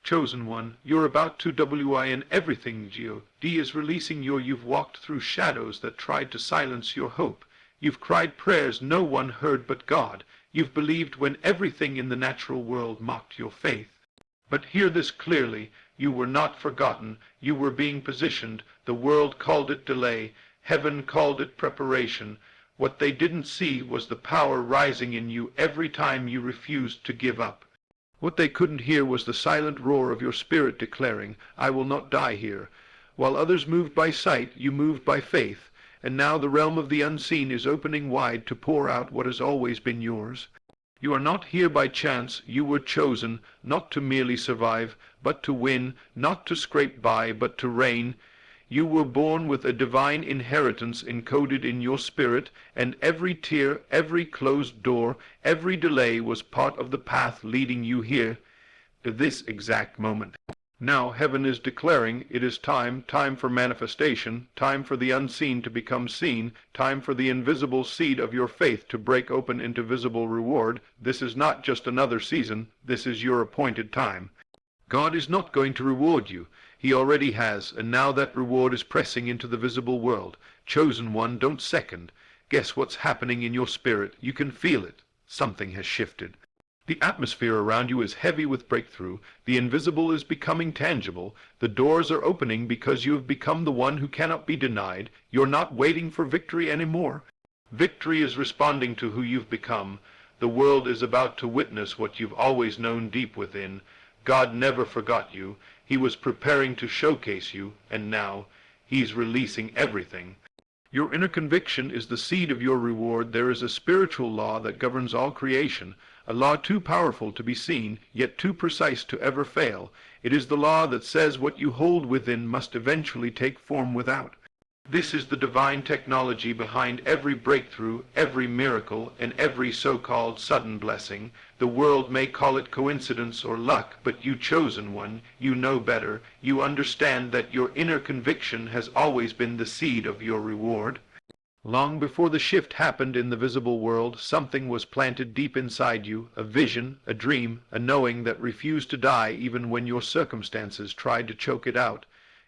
Chosen one, you're about to win everything. God is releasing you. You've walked through shadows that tried to silence your hope. You've cried prayers no one heard but God. You've believed when everything in the natural world mocked your faith. But hear this clearly. You were not forgotten. You were being positioned. The world called it delay. Heaven called it preparation. What they didn't see was the power rising in you every time you refused to give up. What they couldn't hear was the silent roar of your spirit declaring, I will not die here. While others moved by sight, you moved by faith, and now the realm of the unseen is opening wide to pour out what has always been yours. You are not here by chance. You were chosen, not to merely survive, but to win, not to scrape by, but to reign. You were born with a divine inheritance encoded in your spirit, and every tear, every closed door, every delay was part of the path leading you here, to this exact moment. Now heaven is declaring it is time for manifestation, time for the unseen to become seen, time for the invisible seed of your faith to break open into visible reward. This is not just another season, this is your appointed time. God is not going to reward you. He already has, and now that reward is pressing into the visible world. Chosen one, don't second. Guess what's happening in your spirit? You can feel it. Something has shifted. The atmosphere around you is heavy with breakthrough. The invisible is becoming tangible. The doors are opening because you have become the one who cannot be denied. You're not waiting for victory anymore. Victory is responding to who you've become. The world is about to witness what you've always known deep within. God never forgot you. He was preparing to showcase you, and now He's releasing everything. Your inner conviction is the seed of your reward. There is a spiritual law that governs all creation, a law too powerful to be seen, yet too precise to ever fail. It is the law that says what you hold within must eventually take form without. This is the divine technology behind every breakthrough, every miracle, and every so-called sudden blessing. The world may call it coincidence or luck, but you chosen one, you know better. You understand that your inner conviction has always been the seed of your reward. Long before the shift happened in the visible world, something was planted deep inside you, a vision, a dream, a knowing that refused to die even when your circumstances tried to choke it out.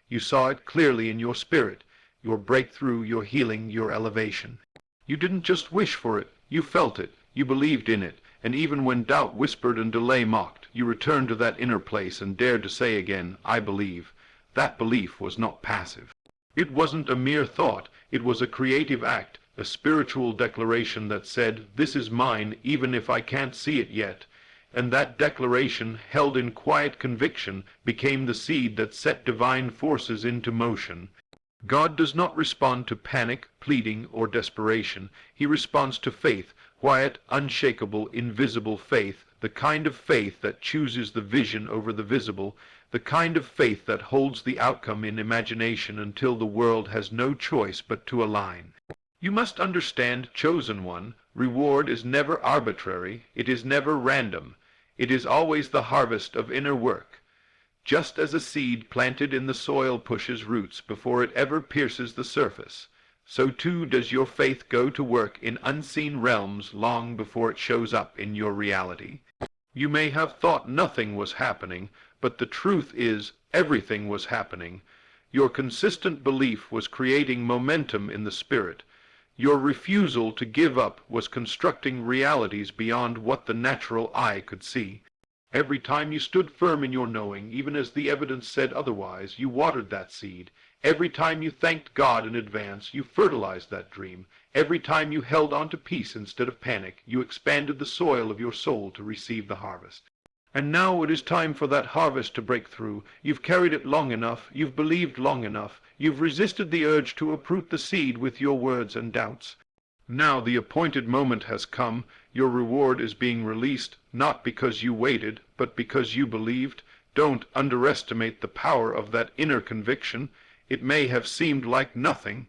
You saw it clearly in your spirit. Your breakthrough, your healing, your elevation. You didn't just wish for it, you felt it, you believed in it, and even when doubt whispered and delay mocked, you returned to that inner place and dared to say again, I believe. That belief was not passive. It wasn't a mere thought, it was a creative act, a spiritual declaration that said, this is mine even if I can't see it yet. And that declaration, held in quiet conviction, became the seed that set divine forces into motion. God does not respond to panic, pleading, or desperation. He responds to faith, quiet, unshakable, invisible faith, the kind of faith that chooses the vision over the visible, the kind of faith that holds the outcome in imagination until the world has no choice but to align. You must understand, chosen one, reward is never arbitrary, it is never random. It is always the harvest of inner work. Just as a seed planted in the soil pushes roots before it ever pierces the surface, so too does your faith go to work in unseen realms long before it shows up in your reality. You may have thought nothing was happening, but the truth is everything was happening. Your consistent belief was creating momentum in the spirit. Your refusal to give up was constructing realities beyond what the natural eye could see. Every time you stood firm in your knowing, even as the evidence said otherwise, you watered that seed. Every time you thanked God in advance, you fertilized that dream. Every time you held on to peace instead of panic, you expanded the soil of your soul to receive the harvest. And now it is time for that harvest to break through. You've carried it long enough, you've believed long enough, you've resisted the urge to uproot the seed with your words and doubts. Now the appointed moment has come. Your reward is being released, not because you waited, but because you believed. Don't underestimate the power of that inner conviction. It may have seemed like nothing.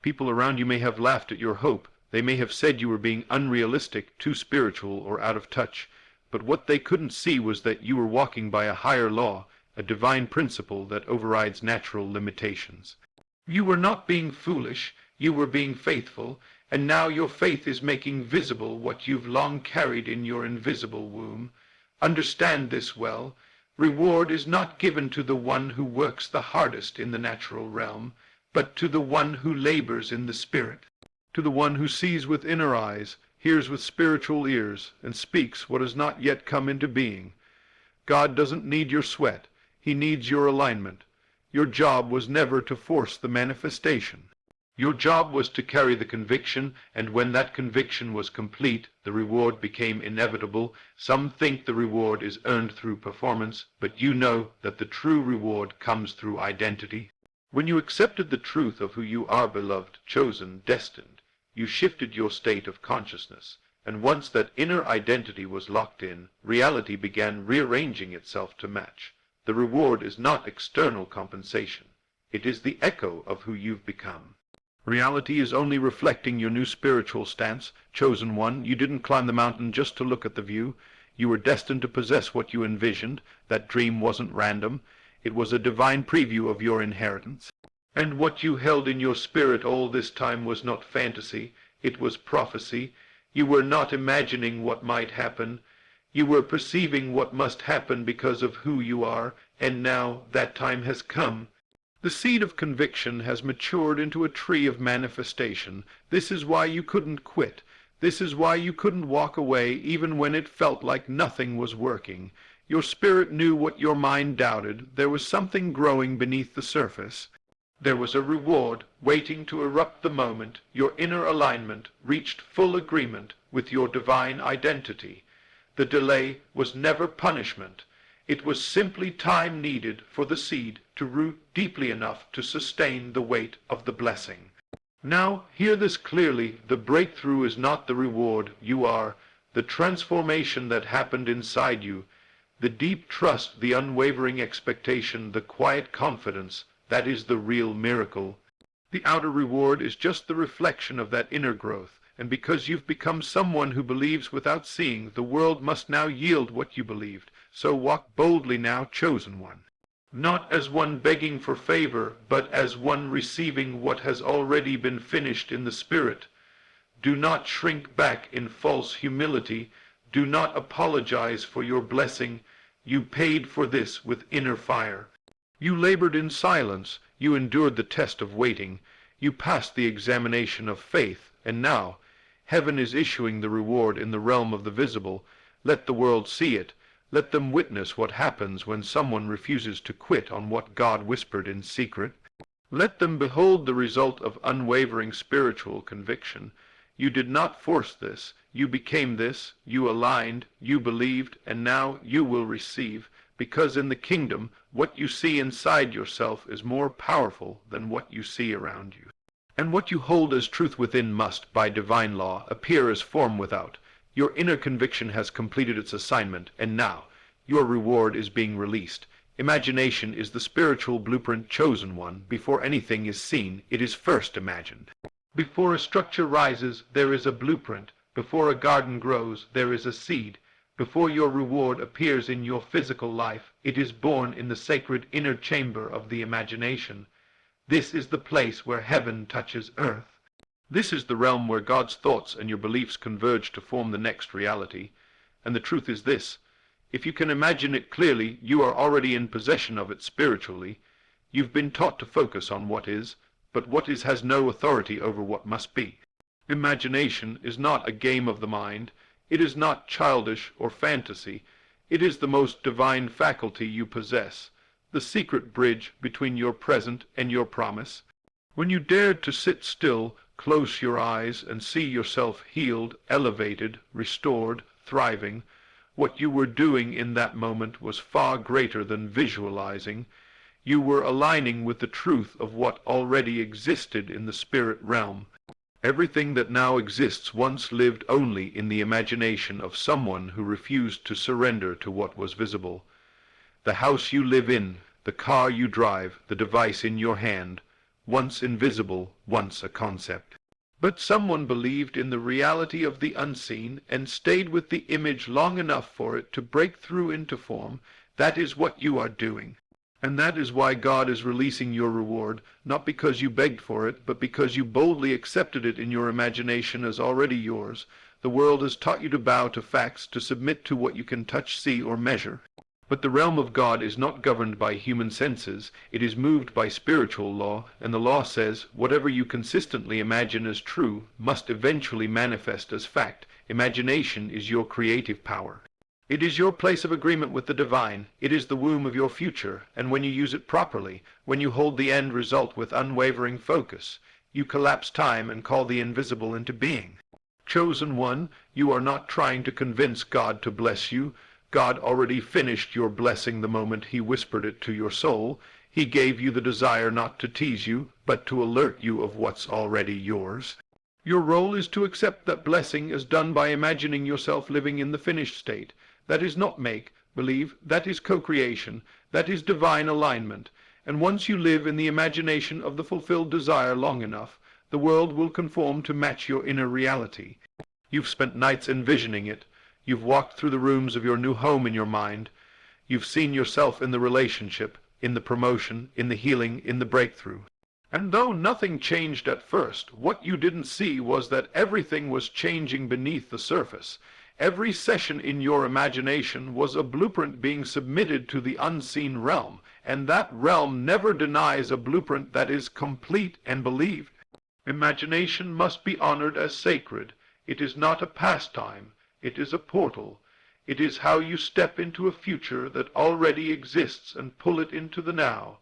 People around you may have laughed at your hope. They may have said you were being unrealistic, too spiritual, or out of touch. But what they couldn't see was that you were walking by a higher law, a divine principle that overrides natural limitations. You were not being foolish, you were being faithful. And now your faith is making visible what you've long carried in your invisible womb. Understand this well. Reward is not given to the one who works the hardest in the natural realm, but to the one who labors in the spirit, to the one who sees with inner eyes, hears with spiritual ears, and speaks what has not yet come into being. God doesn't need your sweat. He needs your alignment. Your job was never to force the manifestation. Your job was to carry the conviction, and when that conviction was complete, the reward became inevitable. Some think the reward is earned through performance, but you know that the true reward comes through identity. When you accepted the truth of who you are, beloved, chosen, destined, you shifted your state of consciousness, and once that inner identity was locked in, reality began rearranging itself to match. The reward is not external compensation. It is the echo of who you've become. Reality is only reflecting your new spiritual stance. Chosen one, you didn't climb the mountain just to look at the view. You were destined to possess what you envisioned. That dream wasn't random. It was a divine preview of your inheritance. And what you held in your spirit all this time was not fantasy. It was prophecy. You were not imagining what might happen. You were perceiving what must happen because of who you are, and now that time has come. The seed of conviction has matured into a tree of manifestation. This is why you couldn't quit. This is why you couldn't walk away even when it felt like nothing was working. Your spirit knew what your mind doubted. There was something growing beneath the surface. There was a reward waiting to erupt the moment your inner alignment reached full agreement with your divine identity. The delay was never punishment. It was simply time needed for the seed to root deeply enough to sustain the weight of the blessing. Now, hear this clearly. The breakthrough is not the reward. You are the transformation that happened inside you, the deep trust, the unwavering expectation, the quiet confidence. That is the real miracle. The outer reward is just the reflection of that inner growth. And because you've become someone who believes without seeing, the world must now yield what you believed. So walk boldly now, chosen one. Not as one begging for favor, but as one receiving what has already been finished in the Spirit. Do not shrink back in false humility. Do not apologize for your blessing. You paid for this with inner fire. You labored in silence. You endured the test of waiting. You passed the examination of faith. And now, heaven is issuing the reward in the realm of the visible. Let the world see it. Let them witness what happens when someone refuses to quit on what God whispered in secret. Let them behold the result of unwavering spiritual conviction. You did not force this. You became this. You aligned. You believed. And now you will receive. Because in the kingdom, what you see inside yourself is more powerful than what you see around you. And what you hold as truth within must, by divine law, appear as form without. Your inner conviction has completed its assignment, and now your reward is being released. Imagination is the spiritual blueprint, chosen one. Before anything is seen, it is first imagined. Before a structure rises, there is a blueprint. Before a garden grows, there is a seed. Before your reward appears in your physical life, it is born in the sacred inner chamber of the imagination. This is the place where heaven touches earth. This is the realm where God's thoughts and your beliefs converge to form the next reality. And the truth is this: if you can imagine it clearly, you are already in possession of it spiritually. You've been taught to focus on what is, but what is has no authority over what must be. Imagination is not a game of the mind. It is not childish or fantasy. It is the most divine faculty you possess, the secret bridge between your present and your promise. When you dared to sit still, close your eyes, and see yourself healed, elevated, restored, thriving, what you were doing in that moment was far greater than visualizing. You were aligning with the truth of what already existed in the spirit realm. Everything that now exists once lived only in the imagination of someone who refused to surrender to what was visible. The house you live in, the car you drive, the device in your hand, once invisible, once a concept. But someone believed in the reality of the unseen and stayed with the image long enough for it to break through into form. That is what you are doing. And that is why God is releasing your reward, not because you begged for it, but because you boldly accepted it in your imagination as already yours. The world has taught you to bow to facts, to submit to what you can touch, see, or measure. But the realm of God is not governed by human senses, it is moved by spiritual law, and the law says, whatever you consistently imagine as true must eventually manifest as fact. Imagination is your creative power. It is your place of agreement with the divine, it is the womb of your future, and when you use it properly, when you hold the end result with unwavering focus, you collapse time and call the invisible into being. Chosen one, you are not trying to convince God to bless you. God already finished your blessing the moment he whispered it to your soul. He gave you the desire not to tease you, but to alert you of what's already yours. Your role is to accept that blessing as done by imagining yourself living in the finished state. That is not make-believe, that is co-creation, that is divine alignment. And once you live in the imagination of the fulfilled desire long enough, the world will conform to match your inner reality. You've spent nights envisioning it. You've walked through the rooms of your new home in your mind. You've seen yourself in the relationship, in the promotion, in the healing, in the breakthrough. And though nothing changed at first, what you didn't see was that everything was changing beneath the surface. Every session in your imagination was a blueprint being submitted to the unseen realm, and that realm never denies a blueprint that is complete and believed. Imagination must be honored as sacred. It is not a pastime. It is a portal. It is how you step into a future that already exists and pull it into the now.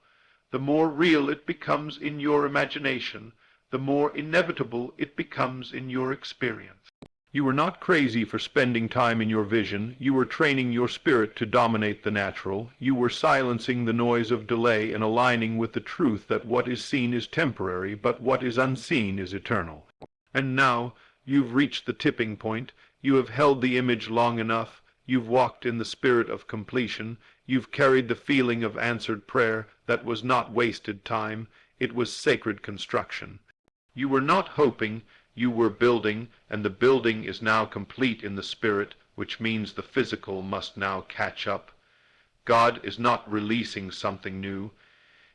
The more real it becomes in your imagination, the more inevitable it becomes in your experience. You were not crazy for spending time in your vision. You were training your spirit to dominate the natural. You were silencing the noise of delay and aligning with the truth that what is seen is temporary, but what is unseen is eternal. And now, you've reached the tipping point. You have held the image long enough. You've walked in the spirit of completion. You've carried the feeling of answered prayer. That was not wasted time. It was sacred construction. You were not hoping. You were building, and the building is now complete in the spirit, which means the physical must now catch up. God is not releasing something new.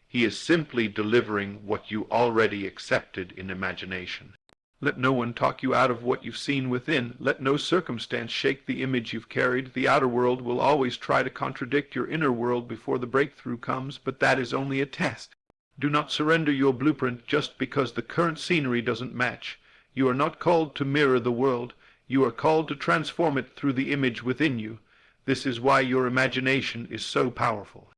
He is simply delivering what you already accepted in imagination. Let no one talk you out of what you've seen within. Let no circumstance shake the image you've carried. The outer world will always try to contradict your inner world before the breakthrough comes, but that is only a test. Do not surrender your blueprint just because the current scenery doesn't match. You are not called to mirror the world. You are called to transform it through the image within you. This is why your imagination is so powerful.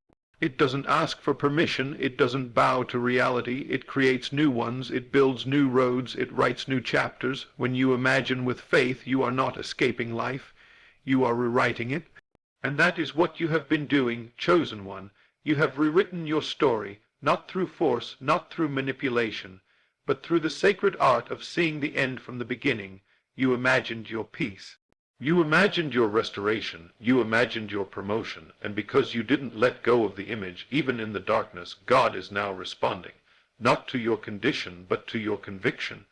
It doesn't ask for permission, it doesn't bow to reality, it creates new ones, it builds new roads, it writes new chapters. When you imagine with faith, you are not escaping life, you are rewriting it. And that is what you have been doing, chosen one. You have rewritten your story, not through force, not through manipulation, but through the sacred art of seeing the end from the beginning. You imagined your peace. You imagined your restoration, you imagined your promotion, and because you didn't let go of the image, even in the darkness, God is now responding, not to your condition, but to your conviction.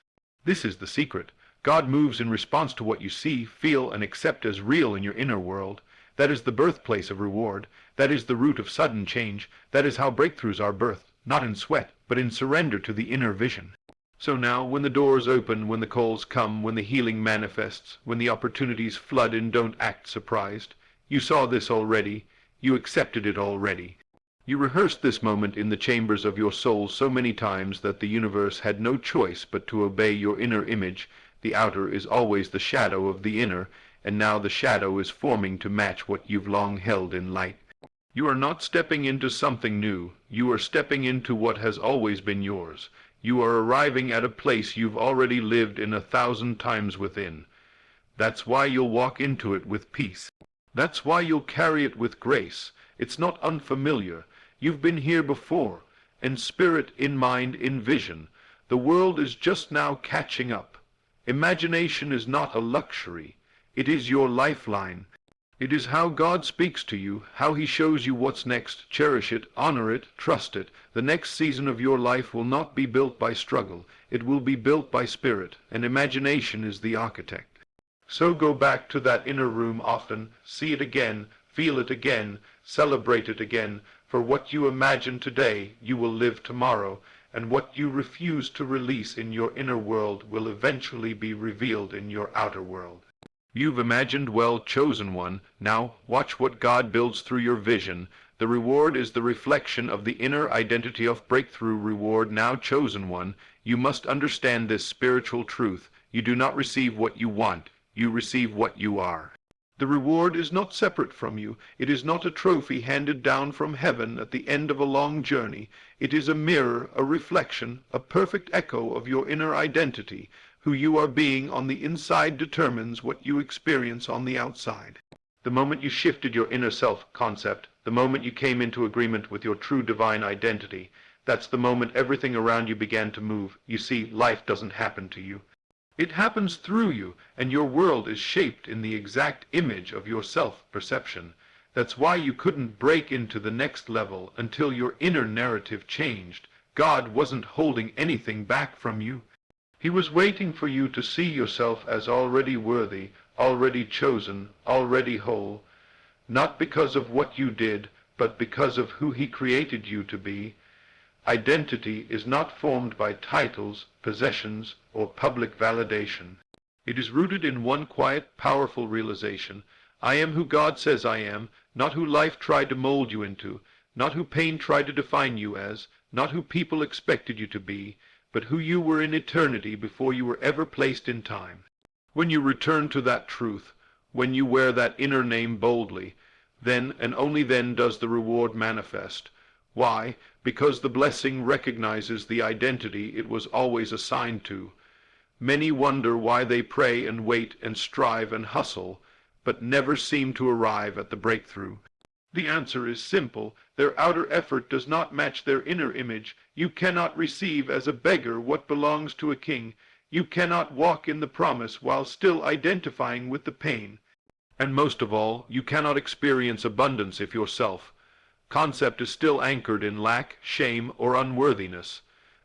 This is the secret. God moves in response to what you see, feel, and accept as real in your inner world. That is the birthplace of reward. That is the root of sudden change. That is how breakthroughs are birthed, not in sweat, but in surrender to the inner vision. So now, when the doors open, when the calls come, when the healing manifests, when the opportunities flood in, don't act surprised. You saw this already. You accepted it already. You rehearsed this moment in the chambers of your soul so many times that the universe had no choice but to obey your inner image. The outer is always the shadow of the inner, and now the shadow is forming to match what you've long held in light. You are not stepping into something new. You are stepping into what has always been yours. You are arriving at a place you've already lived in 1,000 times within. That's why you'll walk into it with peace. That's why you'll carry it with grace. It's not unfamiliar. You've been here before, in spirit, in mind, in vision. The world is just now catching up. Imagination is not a luxury. It is your lifeline. It is how God speaks to you, how he shows you what's next. Cherish it, honor it, trust it. The next season of your life will not be built by struggle. It will be built by spirit, and imagination is the architect. So go back to that inner room often, see it again, feel it again, celebrate it again, for what you imagine today, you will live tomorrow, and what you refuse to release in your inner world will eventually be revealed in your outer world. You've imagined well, chosen one. Now watch what God builds through your vision. The reward is the reflection of the inner identity of breakthrough. Reward, now chosen one. You must understand this spiritual truth. You do not receive what you want. You receive what you are. The reward is not separate from you. It is not a trophy handed down from heaven at the end of a long journey. It is a mirror, a reflection, a perfect echo of your inner identity. Who you are being on the inside determines what you experience on the outside. The moment you shifted your inner self concept, the moment you came into agreement with your true divine identity, that's the moment everything around you began to move. You see, life doesn't happen to you. It happens through you, and your world is shaped in the exact image of your self-perception. That's why you couldn't break into the next level until your inner narrative changed. God wasn't holding anything back from you. He was waiting for you to see yourself as already worthy, already chosen, already whole, not because of what you did, but because of who He created you to be. Identity is not formed by titles, possessions, or public validation. It is rooted in one quiet, powerful realization. I am who God says I am, not who life tried to mold you into, not who pain tried to define you as, not who people expected you to be, but who you were in eternity before you were ever placed in time. When you return to that truth, when you wear that inner name boldly, then and only then does the reward manifest. Why? Because the blessing recognizes the identity it was always assigned to. Many wonder why they pray and wait and strive and hustle, but never seem to arrive at the breakthrough. The answer is simple. Their outer effort does not match their inner image. You cannot receive as a beggar what belongs to a king. You cannot walk in the promise while still identifying with the pain. And most of all, you cannot experience abundance if your self-concept is still anchored in lack, shame, or unworthiness.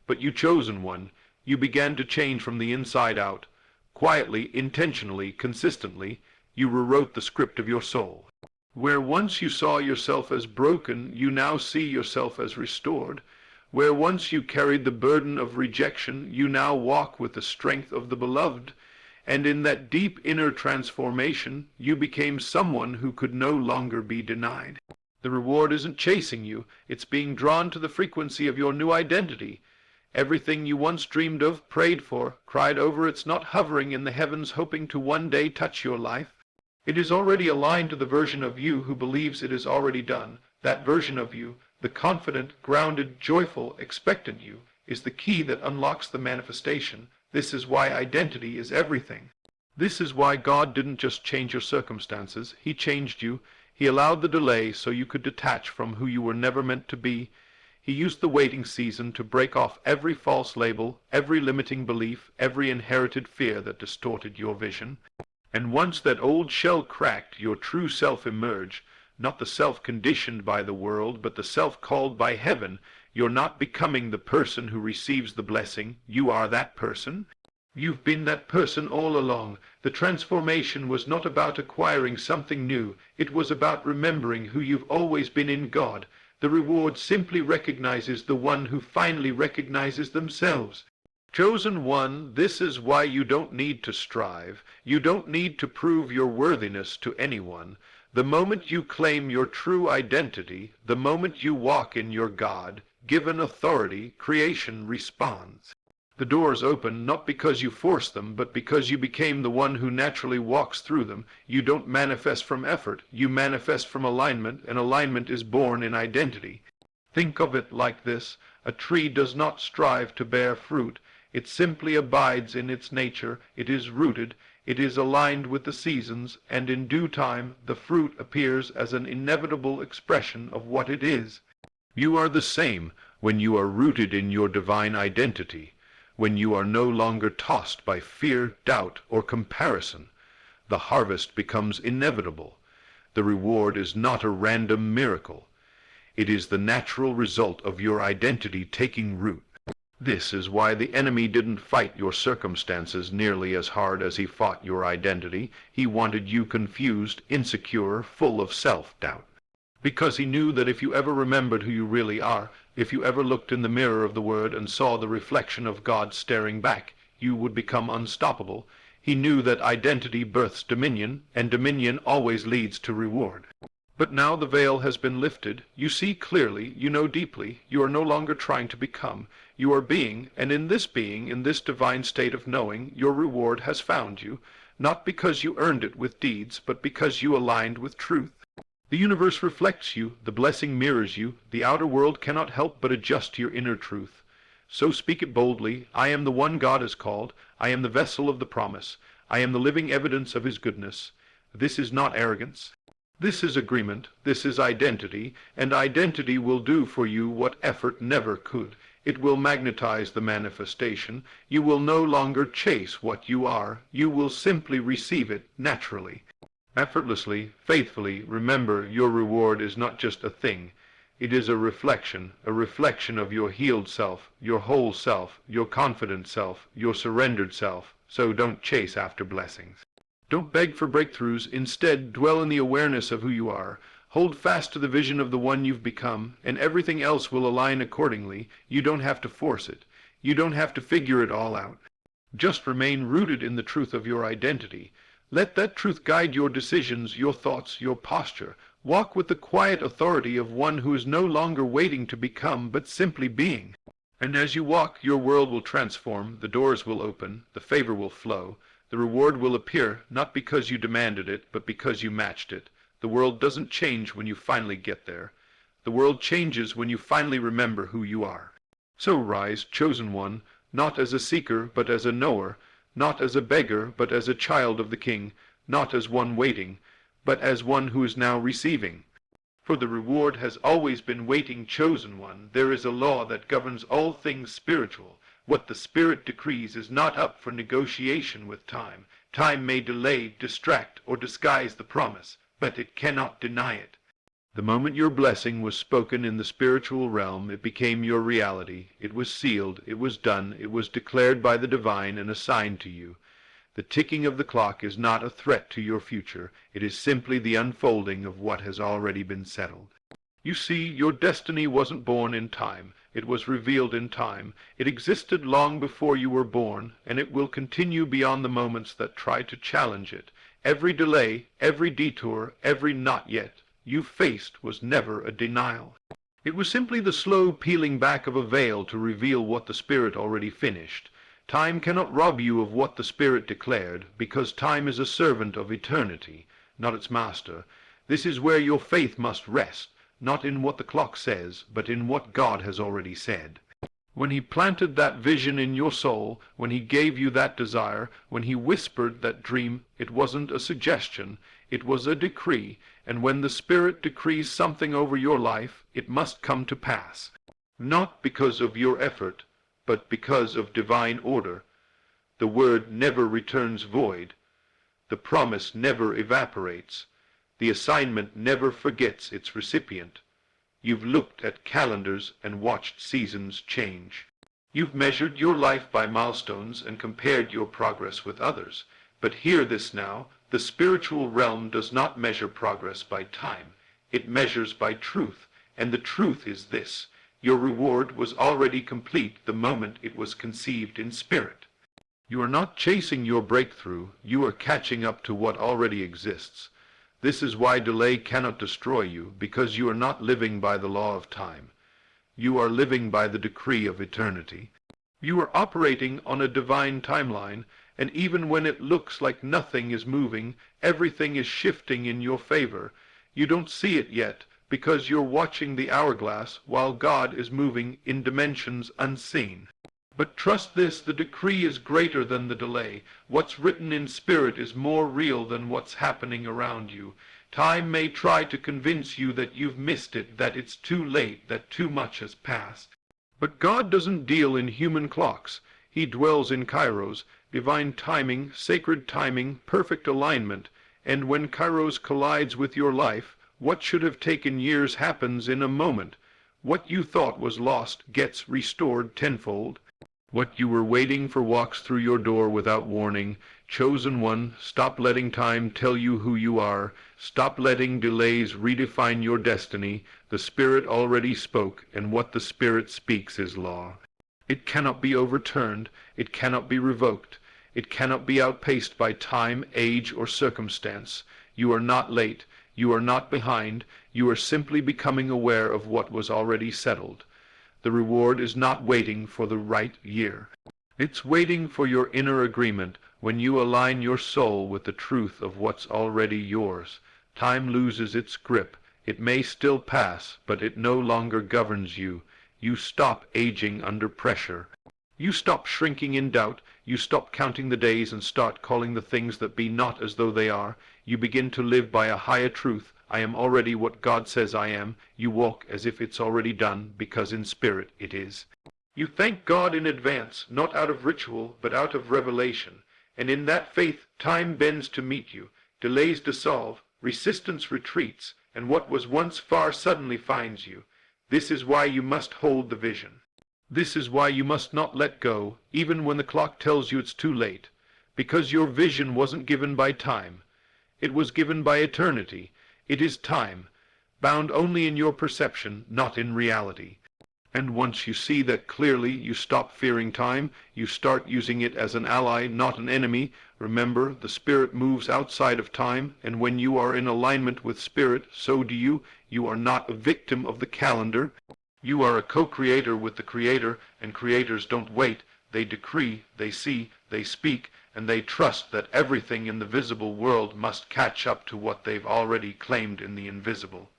But you chosen one. You began to change from the inside out. Quietly, intentionally, consistently, you rewrote the script of your soul. Where once you saw yourself as broken, you now see yourself as restored. Where once you carried the burden of rejection, you now walk with the strength of the beloved. And in that deep inner transformation, you became someone who could no longer be denied. The reward isn't chasing you. It's being drawn to the frequency of your new identity. Everything you once dreamed of, prayed for, cried over, it's not hovering in the heavens hoping to one day touch your life. It is already aligned to the version of you who believes it is already done. That version of you, the confident, grounded, joyful, expectant you, is the key that unlocks the manifestation. This is why identity is everything. This is why God didn't just change your circumstances. He changed you. He allowed the delay so you could detach from who you were never meant to be. He used the waiting season to break off every false label, every limiting belief, every inherited fear that distorted your vision. And once that old shell cracked, your true self emerged, not the self conditioned by the world, but the self called by heaven. You're not becoming the person who receives the blessing. You are that person. You've been that person all along. The transformation was not about acquiring something new. It was about remembering who you've always been in God. The reward simply recognizes the one who finally recognizes themselves. Chosen one, this is why you don't need to strive. You don't need to prove your worthiness to anyone. The moment you claim your true identity, the moment you walk in your God-given authority, creation responds. The doors open not because you force them, but because you became the one who naturally walks through them. You don't manifest from effort. You manifest from alignment, and alignment is born in identity. Think of it like this. A tree does not strive to bear fruit. It simply abides in its nature. It is rooted. It is aligned with the seasons, and in due time the fruit appears as an inevitable expression of what it is. You are the same when you are rooted in your divine identity, when you are no longer tossed by fear, doubt, or comparison. The harvest becomes inevitable. The reward is not a random miracle. It is the natural result of your identity taking root. This is why the enemy didn't fight your circumstances nearly as hard as he fought your identity. He wanted you confused, insecure, full of self-doubt. Because he knew that if you ever remembered who you really are, if you ever looked in the mirror of the Word and saw the reflection of God staring back, you would become unstoppable. He knew that identity births dominion, and dominion always leads to reward. But now the veil has been lifted. You see clearly, you know deeply, you are no longer trying to become. You are being, and in this being, in this divine state of knowing, your reward has found you, not because you earned it with deeds, but because you aligned with truth. The universe reflects you, the blessing mirrors you, the outer world cannot help but adjust to your inner truth. So speak it boldly, I am the one God has called, I am the vessel of the promise, I am the living evidence of his goodness. This is not arrogance. This is agreement, this is identity, and identity will do for you what effort never could. It will magnetize the manifestation. You will no longer chase what you are. You will simply receive it naturally. Effortlessly, faithfully, remember your reward is not just a thing. It is a reflection of your healed self, your whole self, your confident self, your surrendered self. So don't chase after blessings. Don't beg for breakthroughs. Instead, dwell in the awareness of who you are. Hold fast to the vision of the one you've become, and everything else will align accordingly. You don't have to force it. You don't have to figure it all out. Just remain rooted in the truth of your identity. Let that truth guide your decisions, your thoughts, your posture. Walk with the quiet authority of one who is no longer waiting to become, but simply being. And as you walk, your world will transform, the doors will open, the favor will flow. The reward will appear, not because you demanded it, but because you matched it. The world doesn't change when you finally get there. The world changes when you finally remember who you are. So rise, chosen one, not as a seeker, but as a knower, not as a beggar, but as a child of the King, not as one waiting, but as one who is now receiving. For the reward has always been waiting, chosen one. There is a law that governs all things spiritual. What the Spirit decrees is not up for negotiation with time. Time may delay, distract, or disguise the promise, but it cannot deny it. The moment your blessing was spoken in the spiritual realm, it became your reality. It was sealed, it was done, it was declared by the divine and assigned to you. The ticking of the clock is not a threat to your future. It is simply the unfolding of what has already been settled. You see, your destiny wasn't born in time. It was revealed in time. It existed long before you were born, and it will continue beyond the moments that try to challenge it. Every delay, every detour, every not yet you faced was never a denial. It was simply the slow peeling back of a veil to reveal what the Spirit already finished. Time cannot rob you of what the Spirit declared, because time is a servant of eternity, not its master. This is where your faith must rest, not in what the clock says, but in what God has already said. When he planted that vision in your soul, when he gave you that desire, when he whispered that dream, it wasn't a suggestion, it was a decree, and when the Spirit decrees something over your life, it must come to pass. Not because of your effort, but because of divine order. The word never returns void. The promise never evaporates. The assignment never forgets its recipient. You've looked at calendars and watched seasons change. You've measured your life by milestones and compared your progress with others. But hear this now, the spiritual realm does not measure progress by time. It measures by truth, and the truth is this: your reward was already complete the moment it was conceived in spirit. You are not chasing your breakthrough, you are catching up to what already exists. This is why delay cannot destroy you, because you are not living by the law of time. You are living by the decree of eternity. You are operating on a divine timeline, and even when it looks like nothing is moving, everything is shifting in your favor. You don't see it yet, because you're watching the hourglass while God is moving in dimensions unseen. But trust this, the decree is greater than the delay. What's written in spirit is more real than what's happening around you. Time may try to convince you that you've missed it, that it's too late, that too much has passed. But God doesn't deal in human clocks. He dwells in kairos, divine timing, sacred timing, perfect alignment. And when kairos collides with your life, what should have taken years happens in a moment. What you thought was lost gets restored tenfold. What you were waiting for walks through your door without warning. Chosen one, stop letting time tell you who you are. Stop letting delays redefine your destiny. The Spirit already spoke, and what the Spirit speaks is law. It cannot be overturned. It cannot be revoked. It cannot be outpaced by time, age, or circumstance. You are not late. You are not behind. You are simply becoming aware of what was already settled. The reward is not waiting for the right year. It's waiting for your inner agreement when you align your soul with the truth of what's already yours. Time loses its grip. It may still pass, but it no longer governs you. You stop aging under pressure. You stop shrinking in doubt. You stop counting the days and start calling the things that be not as though they are. You begin to live by a higher truth. I am already what God says I am. You walk as if it's already done, because in spirit it is. You thank God in advance, not out of ritual, but out of revelation. And in that faith, time bends to meet you, delays dissolve, resistance retreats, and what was once far suddenly finds you. This is why you must hold the vision. This is why you must not let go, even when the clock tells you it's too late. Because your vision wasn't given by time. It was given by eternity. It is time, bound only in your perception, not in reality. And once you see that clearly, you stop fearing time. You start using it as an ally, not an enemy. Remember, the Spirit moves outside of time, and when you are in alignment with Spirit, so do you. You are not a victim of the calendar. You are a co-creator with the Creator, and creators don't wait. They decree, they see, they speak, and they trust that everything in the visible world must catch up to what they've already claimed in the invisible.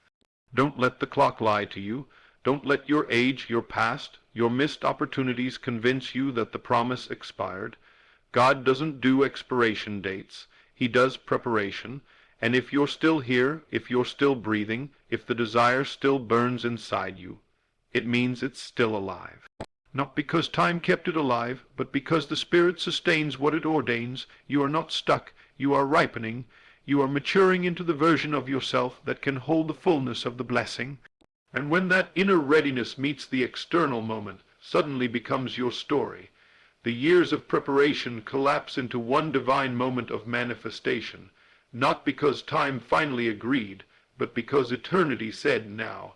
Don't let the clock lie to you. Don't let your age, your past, your missed opportunities convince you that the promise expired. God doesn't do expiration dates. He does preparation. And if you're still here, if you're still breathing, if the desire still burns inside you, it means it's still alive. Not because time kept it alive, but because the Spirit sustains what it ordains. You are not stuck. You are ripening. You are maturing into the version of yourself that can hold the fullness of the blessing. And when that inner readiness meets the external moment, suddenly becomes your story. The years of preparation collapse into one divine moment of manifestation, not because time finally agreed, but because eternity said now.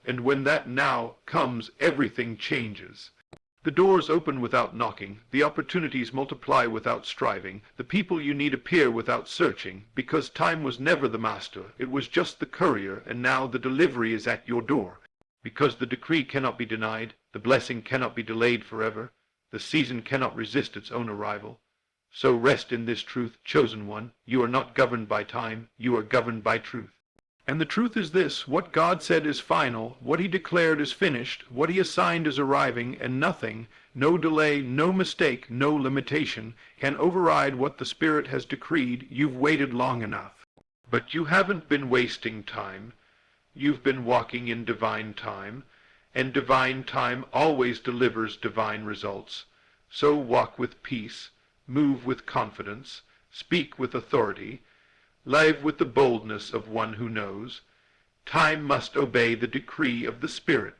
And when that now comes, everything changes. The doors open without knocking, the opportunities multiply without striving, the people you need appear without searching, because time was never the master, it was just the courier, and now the delivery is at your door. Because the decree cannot be denied, the blessing cannot be delayed forever, the season cannot resist its own arrival. So rest in this truth, chosen one, you are not governed by time, you are governed by truth. And the truth is this: what God said is final, what He declared is finished, what He assigned is arriving, and nothing, no delay, no mistake, no limitation, can override what the Spirit has decreed. You've waited long enough. But you haven't been wasting time. You've been walking in divine time, and divine time always delivers divine results. So walk with peace, move with confidence, speak with authority, live with the boldness of one who knows. Time must obey the decree of the Spirit.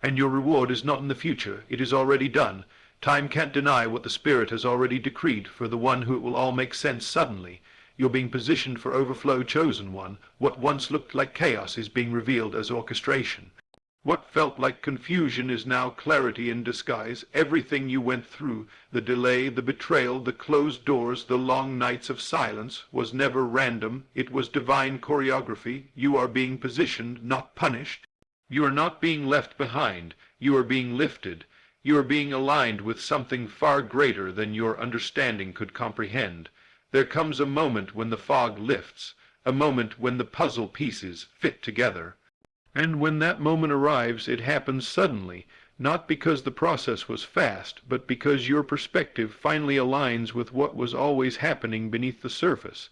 And your reward is not in the future. It is already done. Time can't deny what the Spirit has already decreed for the one who it will all make sense suddenly. You're being positioned for overflow, chosen one. What once looked like chaos is being revealed as orchestration. What felt like confusion is now clarity in disguise. Everything you went through, the delay, the betrayal, the closed doors, the long nights of silence, was never random. It was divine choreography. You are being positioned, not punished. You are not being left behind. You are being lifted. You are being aligned with something far greater than your understanding could comprehend. There comes a moment when the fog lifts, a moment when the puzzle pieces fit together. And when that moment arrives, it happens suddenly, not because the process was fast, but because your perspective finally aligns with what was always happening beneath the surface.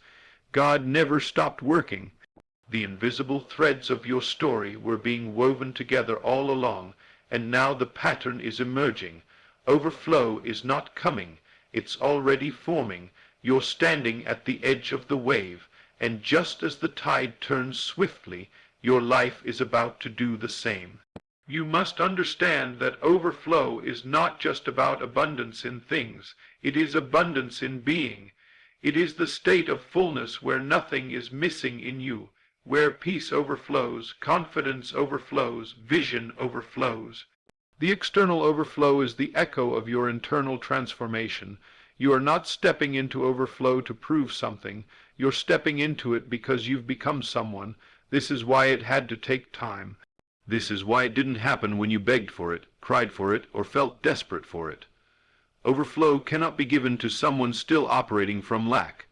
God never stopped working. The invisible threads of your story were being woven together all along, and now the pattern is emerging. Overflow is not coming, it's already forming. You're standing at the edge of the wave, and just as the tide turns swiftly, your life is about to do the same. You must understand that overflow is not just about abundance in things. It is abundance in being. It is the state of fullness where nothing is missing in you, where peace overflows, confidence overflows, vision overflows. The external overflow is the echo of your internal transformation. You are not stepping into overflow to prove something. You're stepping into it because you've become someone. This is why it had to take time. This is why it didn't happen when you begged for it, cried for it, or felt desperate for it. Overflow cannot be given to someone still operating from lack.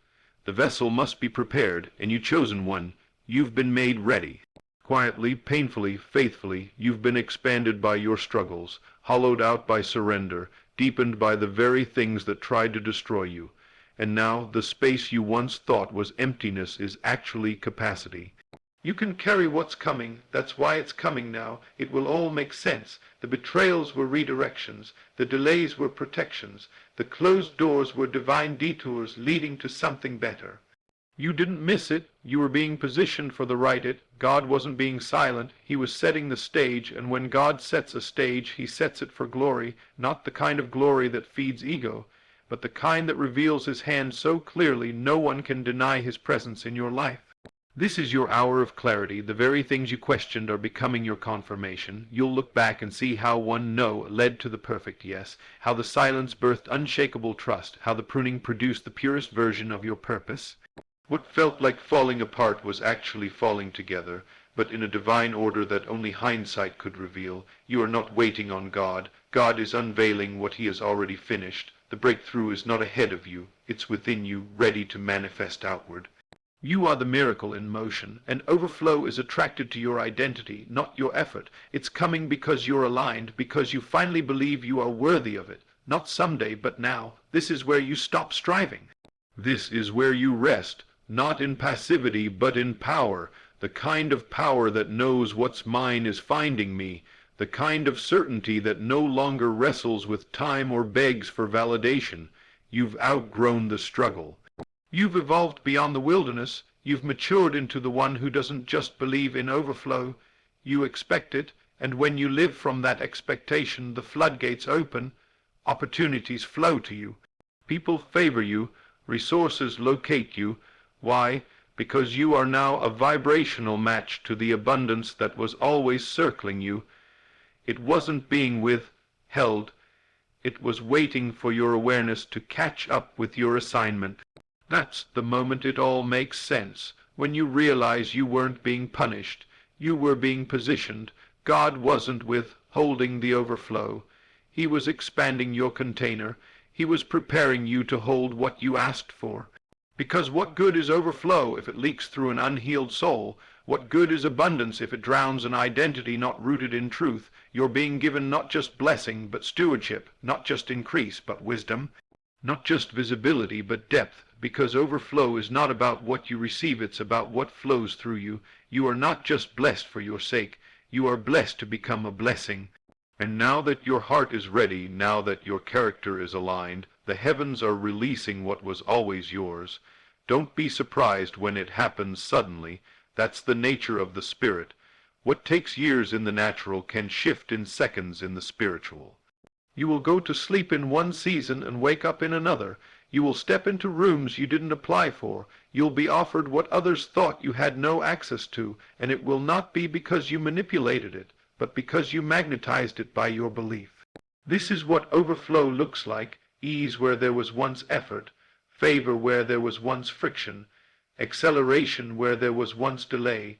The vessel must be prepared, and you chosen one. You've been made ready. Quietly, painfully, faithfully, you've been expanded by your struggles, hollowed out by surrender, deepened by the very things that tried to destroy you. And now the space you once thought was emptiness is actually capacity. You can carry what's coming. That's why it's coming now. It will all make sense. The betrayals were redirections. The delays were protections. The closed doors were divine detours leading to something better. You didn't miss it. You were being positioned for the right it. God wasn't being silent. He was setting the stage, and when God sets a stage, he sets it for glory, not the kind of glory that feeds ego, but the kind that reveals his hand so clearly no one can deny his presence in your life. This is your hour of clarity. The very things you questioned are becoming your confirmation. You'll look back and see how one no led to the perfect yes, how the silence birthed unshakable trust, how the pruning produced the purest version of your purpose. What felt like falling apart was actually falling together, but in a divine order that only hindsight could reveal. You are not waiting on God. God is unveiling what he has already finished. The breakthrough is not ahead of you. It's within you, ready to manifest outward. You are the miracle in motion, and overflow is attracted to your identity, not your effort. It's coming because you're aligned, because you finally believe you are worthy of it. Not someday, but now. This is where you stop striving. This is where you rest, not in passivity, but in power. The kind of power that knows what's mine is finding me. The kind of certainty that no longer wrestles with time or begs for validation. You've outgrown the struggle. You've evolved beyond the wilderness. You've matured into the one who doesn't just believe in overflow. You expect it, and when you live from that expectation, the floodgates open. Opportunities flow to you. People favor you. Resources locate you. Why? Because you are now a vibrational match to the abundance that was always circling you. It wasn't being withheld. It was waiting for your awareness to catch up with your assignment. That's the moment it all makes sense, when you realize you weren't being punished. You were being positioned. God wasn't withholding the overflow. He was expanding your container. He was preparing you to hold what you asked for. Because what good is overflow if it leaks through an unhealed soul? What good is abundance if it drowns an identity not rooted in truth? You're being given not just blessing, but stewardship, not just increase, but wisdom, not just visibility, but depth, because overflow is not about what you receive, it's about what flows through you. You are not just blessed for your sake, you are blessed to become a blessing. And now that your heart is ready, now that your character is aligned, the heavens are releasing what was always yours. Don't be surprised when it happens suddenly. That's the nature of the Spirit. What takes years in the natural can shift in seconds in the spiritual. You will go to sleep in one season and wake up in another. You will step into rooms you didn't apply for. You'll be offered what others thought you had no access to, and it will not be because you manipulated it, but because you magnetized it by your belief. This is what overflow looks like: ease where there was once effort, favor where there was once friction, acceleration where there was once delay.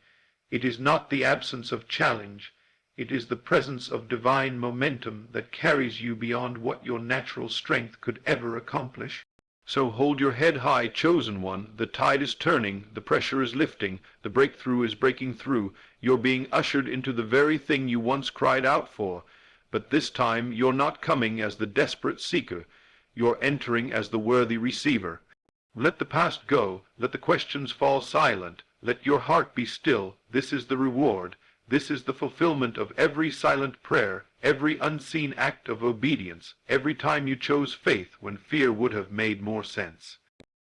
It is not the absence of challenge. It is the presence of divine momentum that carries you beyond what your natural strength could ever accomplish. So hold your head high, chosen one. The tide is turning, the pressure is lifting, the breakthrough is breaking through. You're being ushered into the very thing you once cried out for. But this time you're not coming as the desperate seeker. You're entering as the worthy receiver. Let the past go. Let the questions fall silent. Let your heart be still. This is the reward. This is the fulfillment of every silent prayer, every unseen act of obedience, every time you chose faith when fear would have made more sense.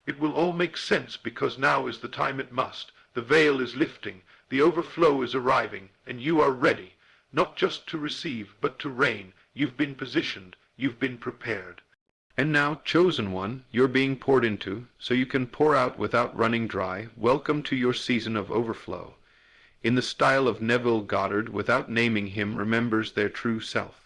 It will all make sense because now is the time it must. The veil is lifting, the overflow is arriving, and you are ready, not just to receive, but to reign. You've been positioned, you've been prepared. And now, chosen one, you're being poured into, so you can pour out without running dry. Welcome to your season of overflow. In the style of Neville, Goddard, without naming him, remembers their true self.